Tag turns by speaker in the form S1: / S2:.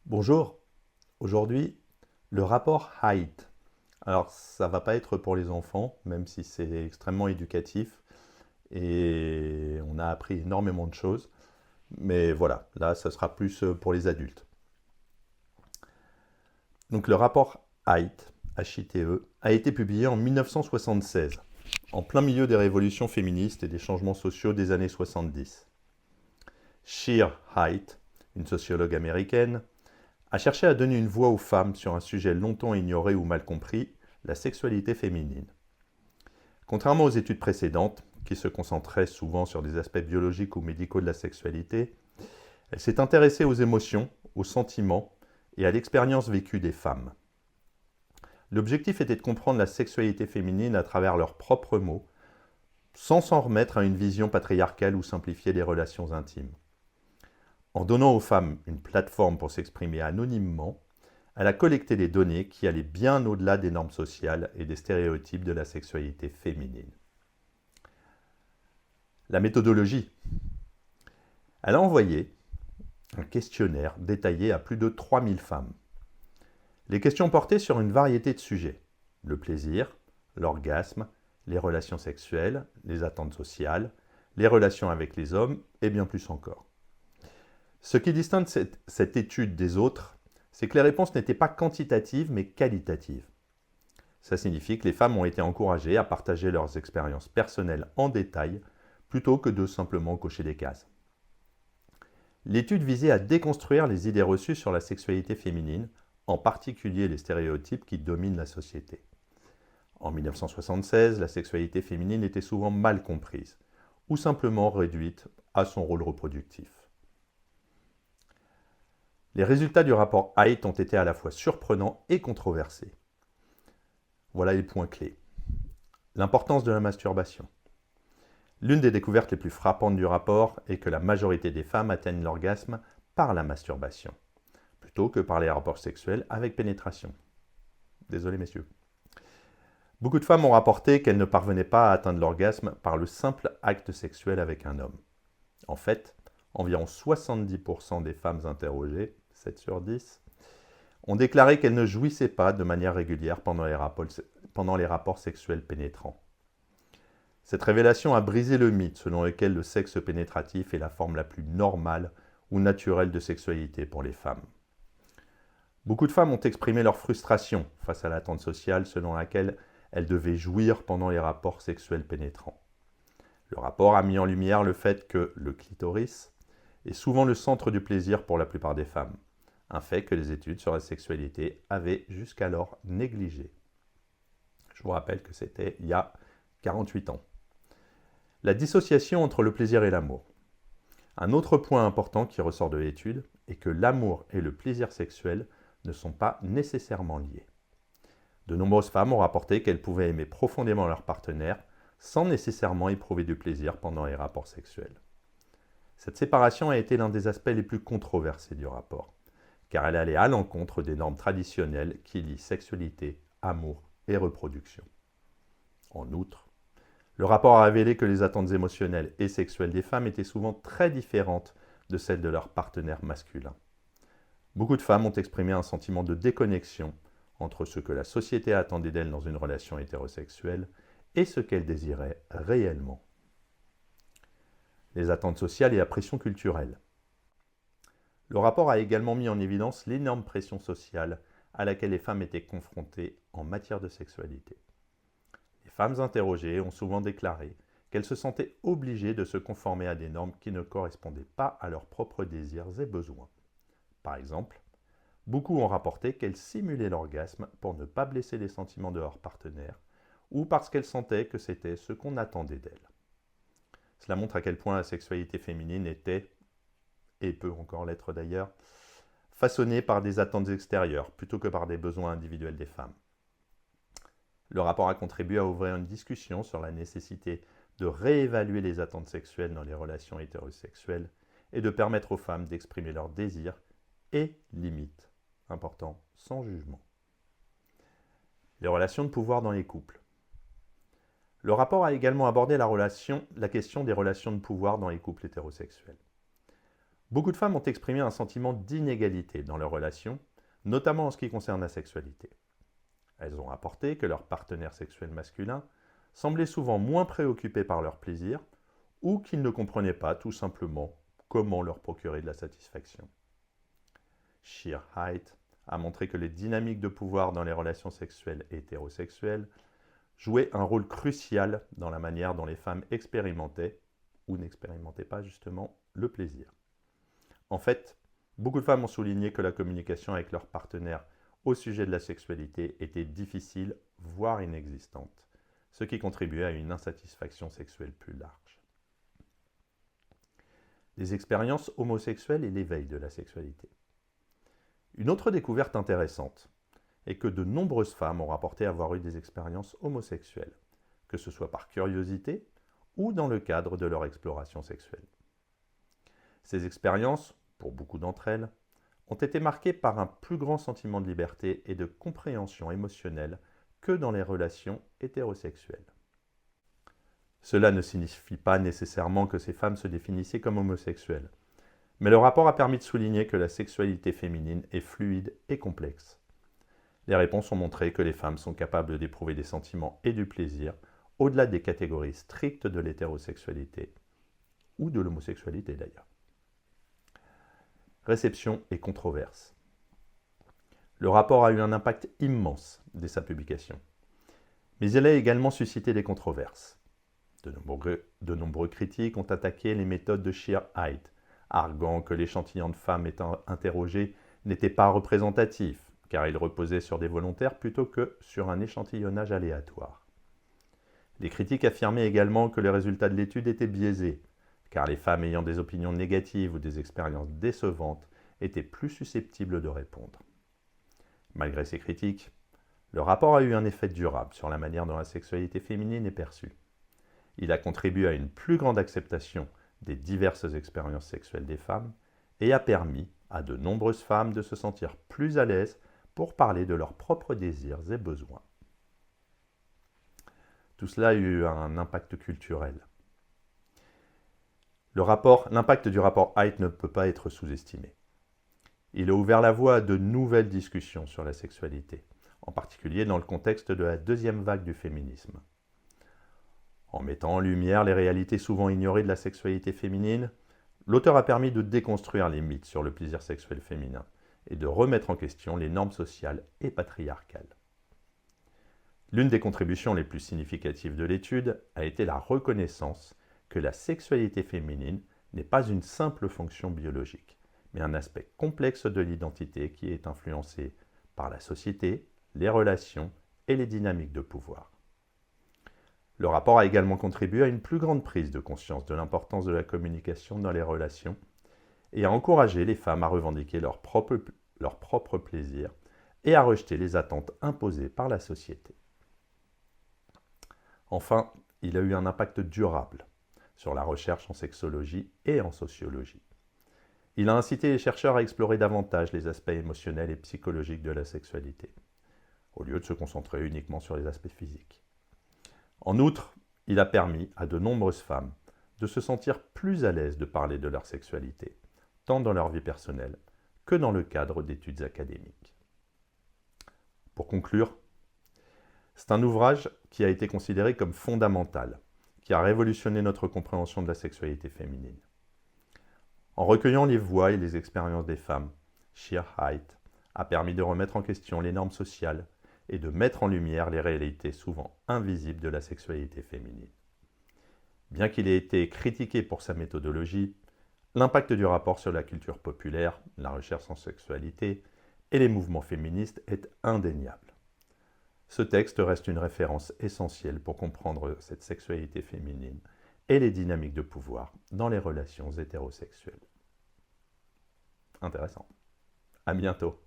S1: Bonjour, aujourd'hui, le rapport Haidt. Alors, ça va pas être pour les enfants, même si c'est extrêmement éducatif et on a appris énormément de choses. Mais voilà, là, ça sera plus pour les adultes. Donc, le rapport Haidt, H-I-T-E, a été publié en 1976, en plein milieu des révolutions féministes et des changements sociaux des années 70. Shear Haidt, une sociologue américaine, a cherché à donner une voix aux femmes sur un sujet longtemps ignoré ou mal compris, la sexualité féminine. Contrairement aux études précédentes, qui se concentraient souvent sur des aspects biologiques ou médicaux de la sexualité, elle s'est intéressée aux émotions, aux sentiments et à l'expérience vécue des femmes. L'objectif était de comprendre la sexualité féminine à travers leurs propres mots, sans s'en remettre à une vision patriarcale ou simplifiée des relations intimes. En donnant aux femmes une plateforme pour s'exprimer anonymement, elle a collecté des données qui allaient bien au-delà des normes sociales et des stéréotypes de la sexualité féminine. La méthodologie. Elle a envoyé un questionnaire détaillé à plus de 3000 femmes. Les questions portaient sur une variété de sujets. Le plaisir, l'orgasme, les relations sexuelles, les attentes sociales, les relations avec les hommes et bien plus encore. Ce qui distingue cette étude des autres, c'est que les réponses n'étaient pas quantitatives mais qualitatives. Ça signifie que les femmes ont été encouragées à partager leurs expériences personnelles en détail plutôt que de simplement cocher des cases. L'étude visait à déconstruire les idées reçues sur la sexualité féminine, en particulier les stéréotypes qui dominent la société. En 1976, la sexualité féminine était souvent mal comprise, ou simplement réduite à son rôle reproductif. Les résultats du rapport Haidt ont été à la fois surprenants et controversés. Voilà les points clés. L'importance de la masturbation. L'une des découvertes les plus frappantes du rapport est que la majorité des femmes atteignent l'orgasme par la masturbation, plutôt que par les rapports sexuels avec pénétration. Désolé messieurs. Beaucoup de femmes ont rapporté qu'elles ne parvenaient pas à atteindre l'orgasme par le simple acte sexuel avec un homme. En fait, environ 70% des femmes interrogées, 7 sur 10, ont déclaré qu'elles ne jouissaient pas de manière régulière pendant les rapports sexuels pénétrants. Cette révélation a brisé le mythe selon lequel le sexe pénétratif est la forme la plus normale ou naturelle de sexualité pour les femmes. Beaucoup de femmes ont exprimé leur frustration face à l'attente sociale selon laquelle elles devaient jouir pendant les rapports sexuels pénétrants. Le rapport a mis en lumière le fait que le clitoris est souvent le centre du plaisir pour la plupart des femmes, un fait que les études sur la sexualité avaient jusqu'alors négligé. Je vous rappelle que c'était il y a 48 ans. La dissociation entre le plaisir et l'amour. Un autre point important qui ressort de l'étude est que l'amour et le plaisir sexuel ne sont pas nécessairement liés. De nombreuses femmes ont rapporté qu'elles pouvaient aimer profondément leur partenaire sans nécessairement éprouver du plaisir pendant les rapports sexuels. Cette séparation a été l'un des aspects les plus controversés du rapport, car elle allait à l'encontre des normes traditionnelles qui lient sexualité, amour et reproduction. En outre, le rapport a révélé que les attentes émotionnelles et sexuelles des femmes étaient souvent très différentes de celles de leurs partenaires masculins. Beaucoup de femmes ont exprimé un sentiment de déconnexion entre ce que la société attendait d'elles dans une relation hétérosexuelle et ce qu'elles désiraient réellement. Les attentes sociales et la pression culturelle. Le rapport a également mis en évidence l'énorme pression sociale à laquelle les femmes étaient confrontées en matière de sexualité. Les femmes interrogées ont souvent déclaré qu'elles se sentaient obligées de se conformer à des normes qui ne correspondaient pas à leurs propres désirs et besoins. Par exemple, beaucoup ont rapporté qu'elles simulaient l'orgasme pour ne pas blesser les sentiments de leur partenaire ou parce qu'elles sentaient que c'était ce qu'on attendait d'elles. Cela montre à quel point la sexualité féminine était, et peut encore l'être d'ailleurs, façonnée par des attentes extérieures plutôt que par des besoins individuels des femmes. Le rapport a contribué à ouvrir une discussion sur la nécessité de réévaluer les attentes sexuelles dans les relations hétérosexuelles et de permettre aux femmes d'exprimer leurs désirs et limites, important, sans jugement. Les relations de pouvoir dans les couples. Le rapport a également abordé la question des relations de pouvoir dans les couples hétérosexuels. Beaucoup de femmes ont exprimé un sentiment d'inégalité dans leurs relations, notamment en ce qui concerne la sexualité. Elles ont rapporté que leur partenaire sexuel masculin semblait souvent moins préoccupé par leur plaisir ou qu'il ne comprenait pas tout simplement comment leur procurer de la satisfaction. Sheer Height a montré que les dynamiques de pouvoir dans les relations sexuelles hétérosexuelles jouaient un rôle crucial dans la manière dont les femmes expérimentaient ou n'expérimentaient pas justement le plaisir. En fait, beaucoup de femmes ont souligné que la communication avec leur partenaire au sujet de la sexualité était difficile, voire inexistante, ce qui contribuait à une insatisfaction sexuelle plus large. Les expériences homosexuelles et l'éveil de la sexualité. Une autre découverte intéressante est que de nombreuses femmes ont rapporté avoir eu des expériences homosexuelles, que ce soit par curiosité ou dans le cadre de leur exploration sexuelle. Ces expériences, pour beaucoup d'entre elles, ont été marquées par un plus grand sentiment de liberté et de compréhension émotionnelle que dans les relations hétérosexuelles. Cela ne signifie pas nécessairement que ces femmes se définissaient comme homosexuelles, mais le rapport a permis de souligner que la sexualité féminine est fluide et complexe. Les réponses ont montré que les femmes sont capables d'éprouver des sentiments et du plaisir au-delà des catégories strictes de l'hétérosexualité, ou de l'homosexualité d'ailleurs. Réception et controverse. Le rapport a eu un impact immense dès sa publication, mais il a également suscité des controverses. De nombreux critiques ont attaqué les méthodes de Sheer Height, arguant que l'échantillon de femmes étant interrogées n'était pas représentatif, car il reposait sur des volontaires plutôt que sur un échantillonnage aléatoire. Les critiques affirmaient également que les résultats de l'étude étaient biaisés, car les femmes ayant des opinions négatives ou des expériences décevantes étaient plus susceptibles de répondre. Malgré ces critiques, le rapport a eu un effet durable sur la manière dont la sexualité féminine est perçue. Il a contribué à une plus grande acceptation des diverses expériences sexuelles des femmes et a permis à de nombreuses femmes de se sentir plus à l'aise pour parler de leurs propres désirs et besoins. Tout cela a eu un impact culturel. L'impact du rapport Height ne peut pas être sous-estimé. Il a ouvert la voie à de nouvelles discussions sur la sexualité, en particulier dans le contexte de la deuxième vague du féminisme. En mettant en lumière les réalités souvent ignorées de la sexualité féminine, l'auteur a permis de déconstruire les mythes sur le plaisir sexuel féminin et de remettre en question les normes sociales et patriarcales. L'une des contributions les plus significatives de l'étude a été la reconnaissance que la sexualité féminine n'est pas une simple fonction biologique, mais un aspect complexe de l'identité qui est influencé par la société, les relations et les dynamiques de pouvoir. Le rapport a également contribué à une plus grande prise de conscience de l'importance de la communication dans les relations et a encouragé les femmes à revendiquer leur propre plaisir et à rejeter les attentes imposées par la société. Enfin, il a eu un impact durable sur la recherche en sexologie et en sociologie. Il a incité les chercheurs à explorer davantage les aspects émotionnels et psychologiques de la sexualité, au lieu de se concentrer uniquement sur les aspects physiques. En outre, il a permis à de nombreuses femmes de se sentir plus à l'aise de parler de leur sexualité, tant dans leur vie personnelle que dans le cadre d'études académiques. Pour conclure, c'est un ouvrage qui a été considéré comme fondamental, qui a révolutionné notre compréhension de la sexualité féminine. En recueillant les voix et les expériences des femmes, Sheer Height a permis de remettre en question les normes sociales et de mettre en lumière les réalités souvent invisibles de la sexualité féminine. Bien qu'il ait été critiqué pour sa méthodologie, l'impact du rapport sur la culture populaire, la recherche en sexualité et les mouvements féministes est indéniable. Ce texte reste une référence essentielle pour comprendre cette sexualité féminine et les dynamiques de pouvoir dans les relations hétérosexuelles. Intéressant. À bientôt.